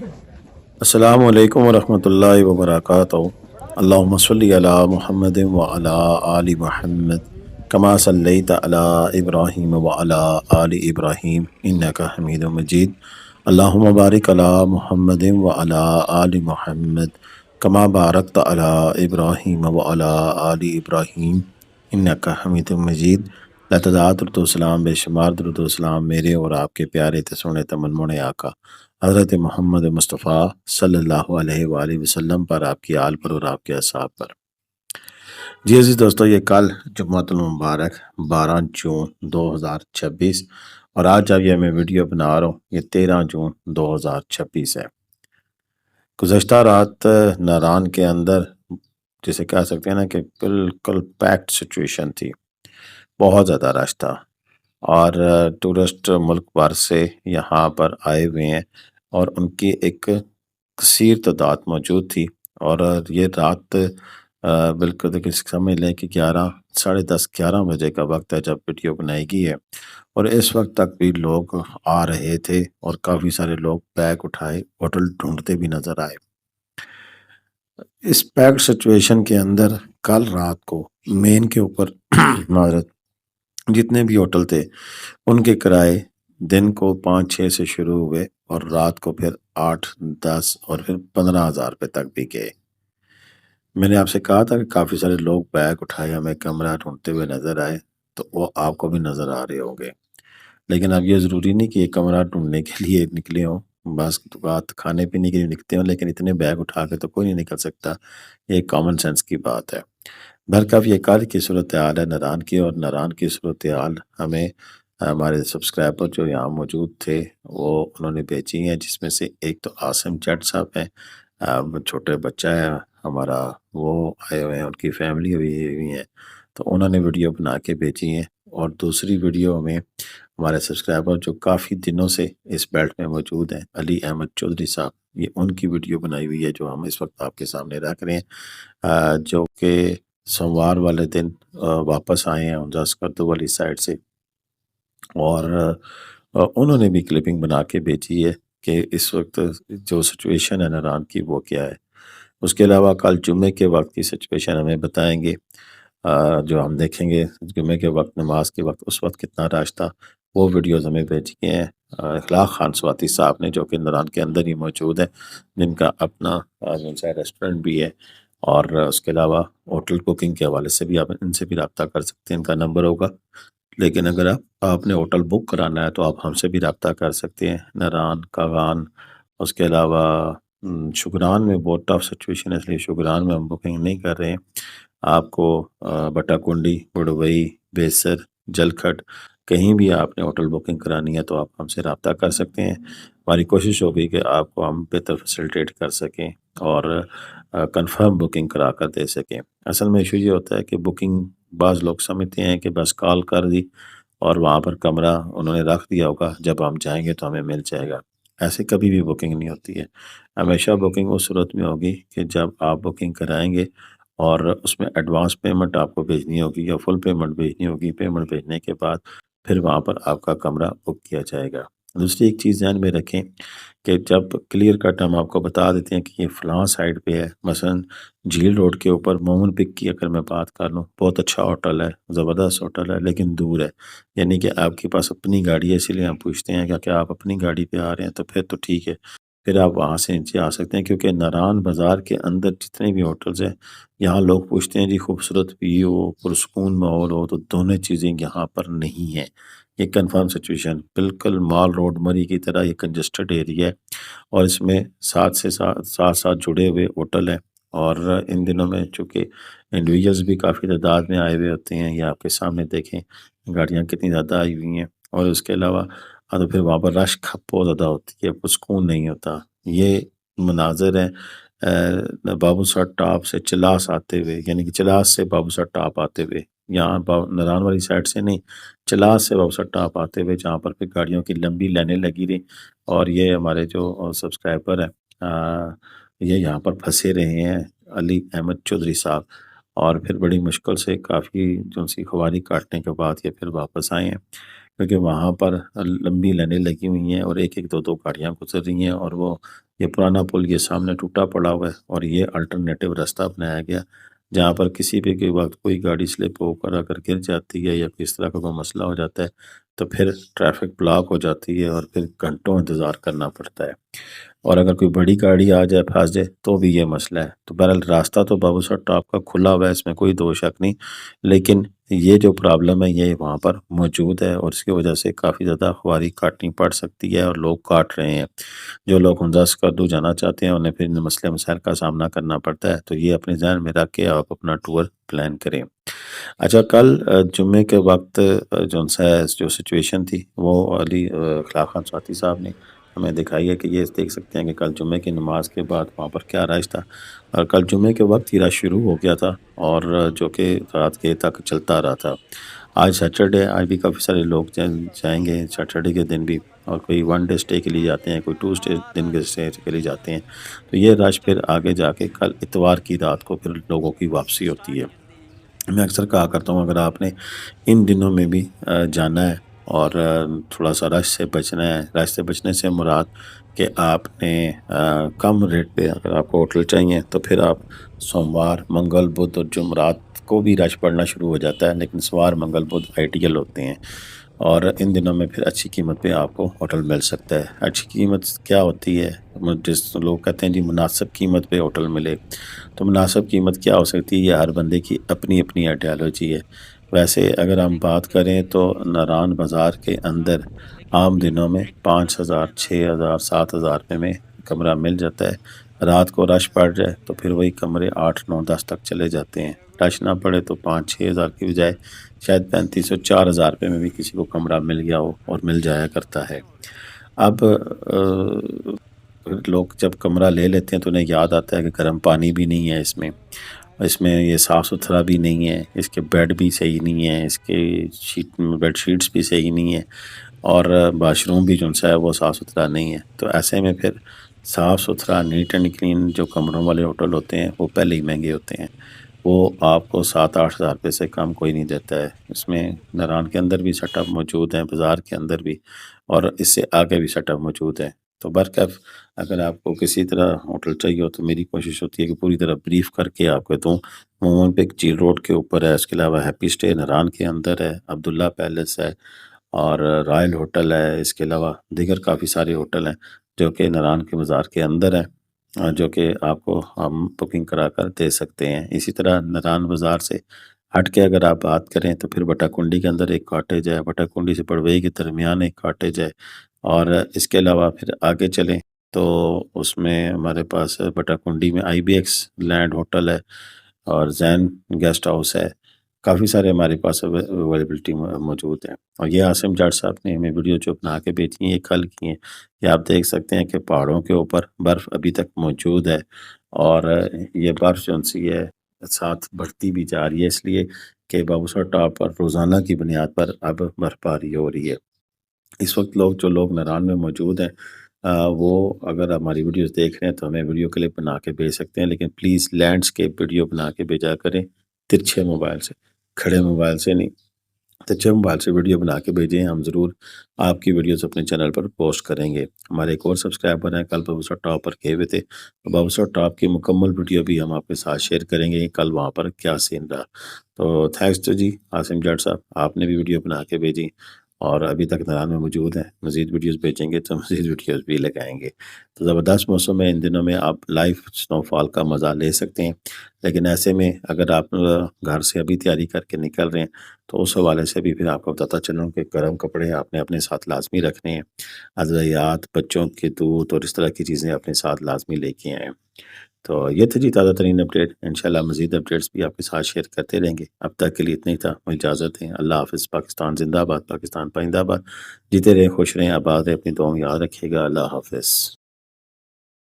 السلام علیکم ورحمۃ اللہ وبرکاتہ۔ اللہم صلی علی محمد وعلی آل محمد کما صلیت علی ابراہیم وعلی آل ابراہیم انک حمید مجید۔ اللہم بارک علی محمد وعلی آل محمد کما بارکت علی ابراہیم وعلی آل ابراہیم انک حمید مجید۔ لاتعداد درود و سلام، بے شمار درود و سلام میرے اور آپ کے پیارے تے سونے تے منمونے آقا حضرت محمد مصطفیٰ صلی اللہ علیہ وآلہ وسلم پر، آپ کی آل پر اور آپ کے اصحاب پر۔ جی عزیز دوستو، یہ کل جمعۃ المبارک 12 جون 2026 اور آج جب یہ میں ویڈیو بنا رہا ہوں یہ 13 جون 2026 ہے۔ گزشتہ رات ناران کے اندر جسے کہہ سکتے ہیں نا کہ بالکل پیکڈ سچویشن تھی، بہت زیادہ رش تھا اور ٹورسٹ ملک بھر سے یہاں پر آئے ہوئے ہیں اور ان کی ایک کثیر تعداد موجود تھی۔ اور یہ رات بالکل دیکھیں سمجھ لیں کہ 10:30 بجے کا وقت ہے جب ویڈیو بنائی گئی ہے، اور اس وقت تک بھی لوگ آ رہے تھے اور کافی سارے لوگ بیگ اٹھائے ہوٹل ڈھونڈتے بھی نظر آئے۔ اس پیکڈ سچویشن کے اندر کل رات کو مین کے اوپر معذرت جتنے بھی ہوٹل تھے ان کے کرائے دن کو 5-6 سے شروع ہوئے اور رات کو پھر 8-10 اور پھر 15,000 روپے تک بھی گئے۔ میں نے آپ سے کہا تھا کہ کافی سارے لوگ بیگ اٹھائے ہمیں کمرہ ڈھونڈتے ہوئے نظر آئے، تو وہ آپ کو بھی نظر آ رہے ہوں گے، لیکن اب یہ ضروری نہیں کہ یہ کمرہ ڈھونڈنے کے لیے نکلے ہوں، بس بات کھانے پینے کے لیے نکلتے ہوں، لیکن اتنے بیگ اٹھا کے تو کوئی نہیں نکل سکتا، یہ کامن سینس کی بات ہے۔ برکف یہ کل کی صورتحال ہے ناران کی، اور ناران کی صورتحال ہمیں ہمارے سبسکرائبر جو یہاں موجود تھے وہ انہوں نے بھیجی ہیں، جس میں سے ایک تو عاصم جٹ صاحب ہیں، چھوٹے بچہ ہے ہمارا، وہ آئے ہوئے ہیں، ان کی فیملی ہوئی ہیں، تو انہوں نے ویڈیو بنا کے بھیجی ہیں۔ اور دوسری ویڈیو میں ہمارے سبسکرائبر جو کافی دنوں سے اس بیلٹ میں موجود ہیں، علی احمد چودھری صاحب، یہ ان کی ویڈیو بنائی ہوئی ہے جو ہم اس وقت آپ کے سامنے رکھ رہے ہیں، جو کہ سوموار والے دن واپس آئے ہیں انجاز کردو والی سائڈ سے، اور انہوں نے بھی کلپنگ بنا کے بھیجی ہے کہ اس وقت جو سچویشن ہے ناران کی وہ کیا ہے۔ اس کے علاوہ کل جمعے کے وقت کی سچویشن ہمیں بتائیں گے، جو ہم دیکھیں گے جمعے کے وقت نماز کے وقت اس وقت کتنا رش تھا، وہ ویڈیوز ہمیں بھیجی ہیں اخلاق خان سواتی صاحب نے، جو کہ ناران کے اندر ہی موجود ہے، جن کا اپنا ریسٹورنٹ بھی ہے، اور اس کے علاوہ ہوٹل بکنگ کے حوالے سے بھی آپ ان سے بھی رابطہ کر سکتے ہیں، ان کا نمبر ہوگا، لیکن اگر آپ نے ہوٹل بک کرانا ہے تو آپ ہم سے بھی رابطہ کر سکتے ہیں۔ ناران، کاغان، اس کے علاوہ شگران میں بہت ٹف سچویشن ہے، اس لیے شگران میں ہم بکنگ نہیں کر رہے ہیں۔ آپ کو بٹا کنڈی، بڑوئی، بیسر، جلکھٹ، کہیں بھی آپ نے ہوٹل بکنگ کرانی ہے تو آپ ہم سے رابطہ کر سکتے ہیں۔ ہماری کوشش ہوگی کہ آپ کو ہم بہتر فیسلٹیٹ کر سکیں اور کنفرم بکنگ کرا کر دے سکیں۔ اصل میں ایشو یہ ہوتا ہے کہ بکنگ بعض لوگ سمجھتے ہیں کہ بس کال کر دی اور وہاں پر کمرہ انہوں نے رکھ دیا ہوگا، جب ہم جائیں گے تو ہمیں مل جائے گا، ایسے کبھی بھی بکنگ نہیں ہوتی ہے۔ ہمیشہ بکنگ اس صورت میں ہوگی کہ جب آپ بکنگ کرائیں گے اور اس میں ایڈوانس پیمنٹ آپ کو بھیجنی ہوگی یا فل پیمنٹ بھیجنی ہوگی، پیمنٹ بھیجنے کے بعد پھر وہاں پر آپ کا کمرہ بک کیا جائے گا۔ دوسری ایک چیز ذہن میں رکھیں کہ جب کلیئر کٹ ہم آپ کو بتا دیتے ہیں کہ یہ فلاں سائڈ پہ ہے، مثلا جھیل روڈ کے اوپر مومن پک کی اگر میں بات کر لوں، بہت اچھا ہوٹل ہے، زبردست ہوٹل ہے، لیکن دور ہے، یعنی کہ آپ کے پاس اپنی گاڑی ہے، اسی لیے ہم پوچھتے ہیں کہ آپ اپنی گاڑی پہ آ رہے ہیں تو پھر تو ٹھیک ہے، پھر آپ وہاں سے نیچے آ سکتے ہیں، کیونکہ ناران بازار کے اندر جتنے بھی ہوٹلز ہیں یہاں لوگ پوچھتے ہیں جی خوبصورت ویو ہو، پرسکون ماحول ہو، تو دونوں چیزیں یہاں پر نہیں ہیں۔ یہ کنفرم سچویشن بالکل مال روڈ مری کی طرح یہ کنجسٹڈ ایریا ہے، اور اس میں ساتھ جڑے ہوئے ہوٹل ہیں، اور ان دنوں میں چونکہ انڈیویجلز بھی کافی تعداد میں آئے ہوئے ہوتے ہیں، یہ آپ کے سامنے دیکھیں گاڑیاں کتنی زیادہ آئی ہوئی ہیں، اور اس کے علاوہ تو پھر وہاں پر رش کھپ بہت زیادہ ہوتی ہے، پرسکون نہیں ہوتا۔ یہ مناظر ہیں بابو سر ٹاپ سے چلاس آتے ہوئے، یعنی کہ چلاس سے بابو سر ٹاپ آتے ہوئے، یہاں ناران والی سائڈ سے نہیں، چلاس سے بابو سر ٹاپ آتے ہوئے، جہاں پر پھر گاڑیوں کی لمبی لائنیں لگی رہی، اور یہ ہمارے جو سبسکرائبر ہیں یہ یہاں پر پھنسے رہے ہیں، علی احمد چودھری صاحب، اور پھر بڑی مشکل سے کافی جو سی خواری کاٹنے کے بعد یہ پھر واپس آئے ہیں، کیونکہ وہاں پر لمبی لائنیں لگی ہوئی ہیں اور ایک ایک دو دو گاڑیاں گزر رہی ہیں، اور وہ یہ پرانا پل یہ سامنے ٹوٹا پڑا ہوا ہے، اور یہ الٹرنیٹو راستہ بنایا گیا جہاں پر کسی بھی کے وقت کوئی گاڑی سلپ ہو کر اگر گر جاتی ہے یا کس طرح کا کوئی مسئلہ ہو جاتا ہے تو پھر ٹریفک بلاک ہو جاتی ہے اور پھر گھنٹوں انتظار کرنا پڑتا ہے، اور اگر کوئی بڑی گاڑی آ جائے پھنس جائے تو بھی یہ مسئلہ ہے۔ تو بہرحال راستہ تو بابو سر ٹاپ کا کھلا ہوا ہے، اس میں کوئی دو شک نہیں، لیکن یہ جو پرابلم ہے یہ وہاں پر موجود ہے، اور اس کی وجہ سے کافی زیادہ خواری کاٹنی پڑ سکتی ہے اور لوگ کاٹ رہے ہیں۔ جو لوگ ہنزا سکردو جانا چاہتے ہیں انہیں پھر ان مسئلے مسائل کا سامنا کرنا پڑتا ہے، تو یہ اپنے ذہن میں رکھ کے آپ اپنا ٹور پلان کریں۔ اچھا، کل جمعے کے وقت جو سچویشن تھی وہ علی اخلاق خان سواتی صاحب نے ہمیں دکھائی ہے کہ یہ دیکھ سکتے ہیں کہ کل جمعے کی نماز کے بعد وہاں پر کیا رش تھا، اور کل جمعے کے وقت ہی رش شروع ہو گیا تھا اور جو کہ رات کے تک چلتا رہا تھا۔ آج سیٹرڈے، آج بھی کافی سارے لوگ جائیں گے سیٹرڈے کے دن بھی، اور کوئی ون ڈے اسٹے کے لیے جاتے ہیں، کوئی ٹو اسٹے دن کے اسٹے کے لیے جاتے ہیں، تو یہ رش پھر آگے جا کے کل اتوار کی رات کو پھر لوگوں کی واپسی ہوتی ہے۔ میں اکثر کہا کرتا ہوں اگر آپ نے ان دنوں میں بھی جانا ہے اور تھوڑا سا رش سے بچنا ہے، رش سے بچنے سے مراد کہ آپ نے کم ریٹ پہ اگر آپ کو ہوٹل چاہیے تو پھر آپ سوموار، منگل، بدھ اور جمعرات کو بھی رش پڑنا شروع ہو جاتا ہے، لیکن سوار، منگل، بدھ آئیڈیل ہوتے ہیں، اور ان دنوں میں پھر اچھی قیمت پہ آپ کو ہوٹل مل سکتا ہے۔ اچھی قیمت کیا ہوتی ہے؟ جس لوگ کہتے ہیں جی مناسب قیمت پہ ہوٹل ملے، تو مناسب قیمت کیا ہو سکتی ہے؟ یہ ہر بندے کی اپنی اپنی آئیڈیالوجی ہے۔ ویسے اگر ہم بات کریں تو ناران بازار کے اندر عام دنوں میں 5,000، 6,000، 7,000 روپے میں کمرہ مل جاتا ہے۔ رات کو رش پڑ جائے تو پھر وہی کمرے 8، 9، 10 تک چلے جاتے ہیں۔ رش نہ پڑے تو 5، 6,000 کی بجائے شاید 3500، 4,000 روپے میں بھی کسی کو کمرہ مل گیا ہو، اور مل جایا کرتا ہے۔ اب لوگ جب کمرہ لے لیتے ہیں تو انہیں یاد آتا ہے کہ گرم پانی بھی نہیں ہے اس میں یہ صاف ستھرا بھی نہیں ہے، اس کے بیڈ بھی صحیح نہیں ہے، اس کے بیڈ شیٹس بھی صحیح نہیں ہے، اور واش روم بھی جو ہے وہ صاف ستھرا نہیں ہے۔ تو ایسے میں پھر صاف ستھرا نیٹ اینڈ کلین جو کمروں والے ہوٹل ہوتے ہیں وہ پہلے ہی مہنگے ہوتے ہیں، وہ آپ کو 7، 8 ہزار روپے سے کم کوئی نہیں دیتا ہے۔ اس میں ناران کے اندر بھی سیٹ اپ موجود ہیں، بازار کے اندر بھی، اور اس سے آگے بھی سیٹ اپ موجود ہیں۔ تو برکف اگر آپ کو کسی طرح ہوٹل چاہیے ہو تو میری کوشش ہوتی ہے کہ پوری طرح بریف کر کے آپ کو دوں۔ مومن پیک جیل روڈ کے اوپر ہے، اس کے علاوہ ہیپی اسٹے ناران کے اندر ہے، عبداللہ پیلس ہے، اور رائل ہوٹل ہے، اس کے علاوہ دیگر کافی سارے ہوٹل ہیں جو کہ ناران کے بازار کے اندر ہیں، جو کہ آپ کو ہم بکنگ کرا کر دے سکتے ہیں۔ اسی طرح ناران بازار سے ہٹ کے اگر آپ بات کریں تو پھر بٹا کنڈی کے اندر ایک کاٹیج ہے، بٹا کنڈی سے پڑوئی کے درمیان ایک کاٹیج ہے، اور اس کے علاوہ پھر آگے چلیں تو اس میں ہمارے پاس بٹا کنڈی میں آئی بی ایکس لینڈ ہوٹل ہے، اور زین گیسٹ ہاؤس ہے۔ کافی سارے ہمارے پاس اویلیبلٹی موجود ہیں، اور یہ عاصم جاٹ صاحب نے ہمیں ویڈیو جو بنا کے بھیجی ہیں یہ کل کی ہیں، یہ آپ دیکھ سکتے ہیں کہ پہاڑوں کے اوپر برف ابھی تک موجود ہے، اور یہ برف جو سی ہے ساتھ بڑھتی بھی جا رہی ہے، اس لیے کہ بابوسر ٹاپ پر روزانہ کی بنیاد پر اب برف باری ہو رہی ہے۔ اس وقت جو لوگ ناران میں موجود ہیں وہ اگر ہماری ویڈیوز دیکھ رہے ہیں تو ہمیں ویڈیو کلپ بنا کے بھیج سکتے ہیں، لیکن پلیز لینڈسکیپ ویڈیو بنا کے بھیجا کریں، ترچھے موبائل سے، کھڑے موبائل سے نہیں، ترچھے موبائل سے ویڈیو بنا کے بھیجیں، ہم ضرور آپ کی ویڈیوز اپنے چینل پر پوسٹ کریں گے۔ ہمارے ایک اور سبسکرائبر ہیں، کل بابوسر ٹاپ پر گئے ہوئے تھے، بابوسر ٹاپ کی مکمل ویڈیو بھی ہم آپ کے ساتھ شیئر کریں گے کل وہاں پر کیا سین رہا۔ تو تھینکس تو جی عاصم جاٹ صاحب، آپ نے بھی ویڈیو بنا کے بھیجی، اور ابھی تک ناران میں موجود ہیں، مزید ویڈیوز بھیجیں گے تو مزید ویڈیوز بھی لگائیں گے۔ تو زبردست موسم ہے، ان دنوں میں آپ لائیو سنو فال کا مزہ لے سکتے ہیں، لیکن ایسے میں اگر آپ گھر سے ابھی تیاری کر کے نکل رہے ہیں تو اس حوالے سے بھی پھر آپ کو بتاتا چلوں کہ گرم کپڑے آپ نے اپنے ساتھ لازمی رکھنے ہیں، ادویات، بچوں کے دودھ اور اس طرح کی چیزیں اپنے ساتھ لازمی لے کے آئیں۔ تو یہ تھی جی تازہ ترین اپڈیٹ، انشاءاللہ مزید اپڈیٹس بھی آپ کے ساتھ شیئر کرتے رہیں گے۔ اب تک کے لیے اتنا ہی تھا، مجھے اجازت ہے، اللہ حافظ۔ پاکستان زندہ باد، پاکستان پائندہ باد، جیتے رہے، خوش رہیں، آباد رہیں، اپنی دعاؤں میں یاد رکھیے گا، اللہ حافظ۔